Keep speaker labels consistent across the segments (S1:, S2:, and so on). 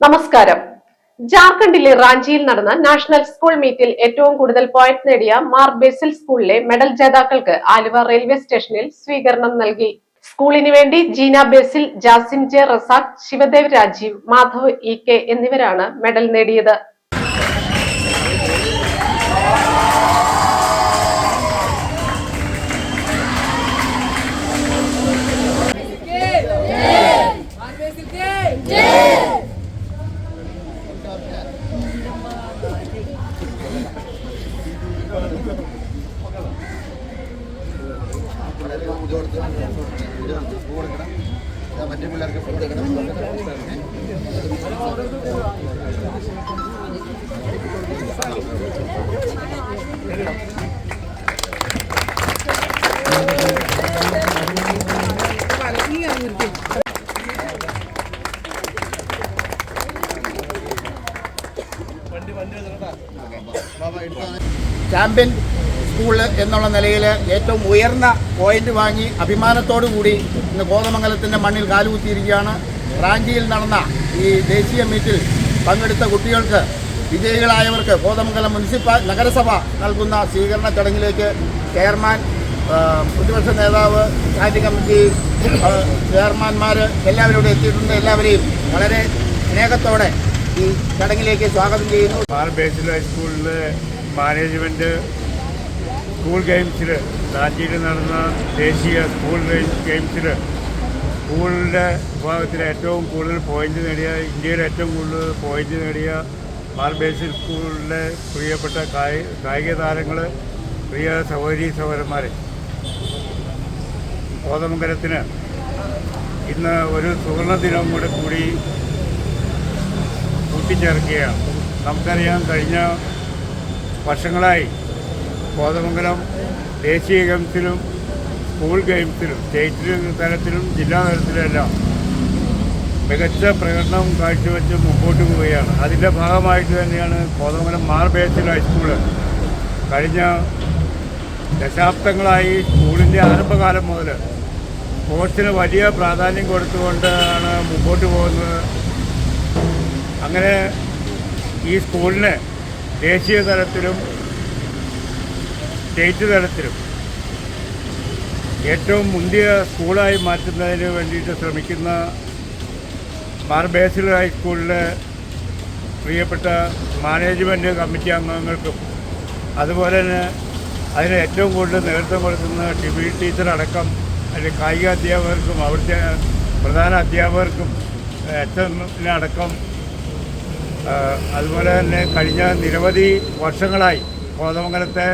S1: നമസ്കാരം. ജാർഖണ്ഡിലെ റാഞ്ചിയിൽ നടന്ന നാഷണൽ സ്കൂൾ മീറ്റിൽ ഏറ്റവും കൂടുതൽ പോയിന്റ് നേടിയ മാർ ബേസിൽ സ്കൂളിലെ മെഡൽ ജേതാക്കൾക്ക് ആലുവ റെയിൽവേ സ്റ്റേഷനിൽ സ്വീകരണം നൽകി. സ്കൂളിന് വേണ്ടി ജീന ബേസിൽ, ജാസിം ജെ റസാഖ്, ശിവദേവ് രാജീവ്, മാധവ് ഇ.കെ എന്നിവരാണ് മെഡൽ നേടിയത്.
S2: മറ്റു പിള്ളേർക്ക് ചാമ്പ്യൻ സ്കൂൾ എന്നുള്ള നിലയിൽ ഏറ്റവും ഉയർന്ന പോയിന്റ് വാങ്ങി അഭിമാനത്തോടു കൂടി ഇന്ന് കോതമംഗലത്തിൻ്റെ മണ്ണിൽ കാലുകുത്തിയിരിക്കുകയാണ്. റാഞ്ചിയിൽ നടന്ന ഈ ദേശീയ മീറ്റിൽ പങ്കെടുത്ത കുട്ടികൾക്ക്, വിജയികളായവർക്ക് കോതമംഗലം നഗരസഭ നൽകുന്ന സ്വീകരണ ചടങ്ങിലേക്ക് ചെയർമാൻ, പ്രതിപക്ഷ നേതാവ്, സ്റ്റാൻഡിംഗ് കമ്മിറ്റി ചെയർമാൻമാർ എല്ലാവരും ഇവിടെ എത്തിയിട്ടുണ്ട്. എല്ലാവരെയും വളരെ സ്നേഹത്തോടെ ഈ ചടങ്ങിലേക്ക് സ്വാഗതം ചെയ്യുന്നു.
S3: മാർ ബേസിൽ ഹൈസ്കൂളിലെ മാനേജ്മെൻറ്റ് സ്കൂൾ ഗെയിംസിൽ, റാഞ്ചിയിൽ നടന്ന ദേശീയ സ്കൂൾ ഗെയിംസിൽ സ്കൂളിൻ്റെ വിഭാഗത്തിൽ ഏറ്റവും കൂടുതൽ പോയിന്റ് നേടിയ, ഇന്ത്യയിൽ ഏറ്റവും കൂടുതൽ പോയിന്റ് നേടിയ മാർ ബേസിൽ സ്കൂളിലെ പ്രിയപ്പെട്ട കായിക താരങ്ങൾ, പ്രിയ സഹോദരീ സഹോദരന്മാരെ, കോതമംഗലത്തിന് ഇന്ന് ഒരു സുവർണ ദിനം കൂടി കൂട്ടിച്ചേർക്കുകയാണ്. നമുക്കറിയാം, കഴിഞ്ഞ വർഷങ്ങളായി കോതമംഗലം ദേശീയ ഗെയിംസിലും സ്കൂൾ ഗെയിംസിലും സ്റ്റേറ്റ് തലത്തിലും ജില്ലാ തലത്തിലുമെല്ലാം മികച്ച പ്രകടനം കാഴ്ചവെച്ച് മുമ്പോട്ട് പോവുകയാണ്. അതിൻ്റെ ഭാഗമായിട്ട് തന്നെയാണ് കോതമംഗലം മാർ ബേസിൽ ഹൈസ്കൂള് കഴിഞ്ഞ ദശാബ്ദങ്ങളായി സ്കൂളിൻ്റെ ആരംഭകാലം മുതൽ സ്പോർട്സിന് വലിയ പ്രാധാന്യം കൊടുത്തുകൊണ്ടാണ് മുമ്പോട്ട് പോകുന്നത്. അങ്ങനെ ഈ സ്കൂളിനെ ദേശീയ തലത്തിലും സ്റ്റേറ്റ് തലത്തിലും ഏറ്റവും മുന്തിയ സ്കൂളായി മാറ്റുന്നതിന് വേണ്ടിയിട്ട് ശ്രമിക്കുന്ന മാർ ബേസിൽ ഹൈസ്കൂളിലെ പ്രിയപ്പെട്ട മാനേജ്മെൻറ്റ് കമ്മിറ്റി അംഗങ്ങൾക്കും, അതുപോലെ തന്നെ അതിന് ഏറ്റവും കൂടുതൽ നേതൃത്വം കൊടുക്കുന്ന ടീച്ചർ അടക്കം, അല്ലെങ്കിൽ കായിക അധ്യാപകർക്കും, അവിടുത്തെ പ്രധാന അധ്യാപകർക്കും, അടക്കം, അതുപോലെ തന്നെ കഴിഞ്ഞ നിരവധി വർഷങ്ങളായി കോതമംഗലത്തെ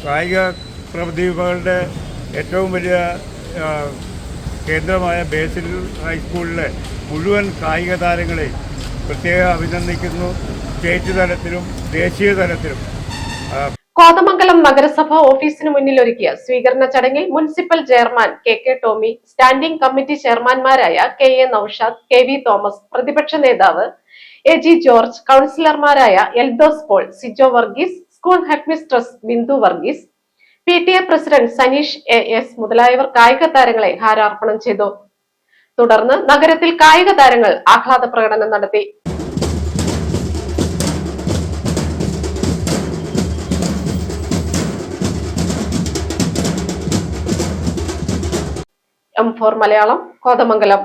S3: കായിക പ്രതിഭകളുടെ ഏറ്റവും വലിയ കേന്ദ്രമായ ബേസിൽ ഹൈസ്കൂളിലെ മുഴുവൻ കായിക താരങ്ങളെയും പ്രത്യേകം അഭിനന്ദിക്കുന്നു. സ്റ്റേറ്റ് തലത്തിലും ദേശീയ തലത്തിലും.
S1: കോതമംഗലം നഗരസഭ ഓഫീസിന് മുന്നിൽ ഒരുക്കിയ സ്വീകരണ ചടങ്ങിൽ municipal chairman K Thomi, standing committee ചെയർമാൻമാരായ കെ നൌഷാദ്, കെ തോമസ്, പ്രതിപക്ഷ നേതാവ് എ ജോർജ്, കൌൺസിലർമാരായ Eldhose Paul, Sijo Varghese, school headmistress Bindu Varghese, PTA president Saneesh AS മുതലായവർ കായിക താരങ്ങളെ ഹാരാർപ്പണം ചെയ്തു. തുടർന്ന് നഗരത്തിൽ കായിക താരങ്ങൾ ആഹ്ലാദ പ്രകടനം നടത്തി. M4 മലയാളം, കോതമംഗലം.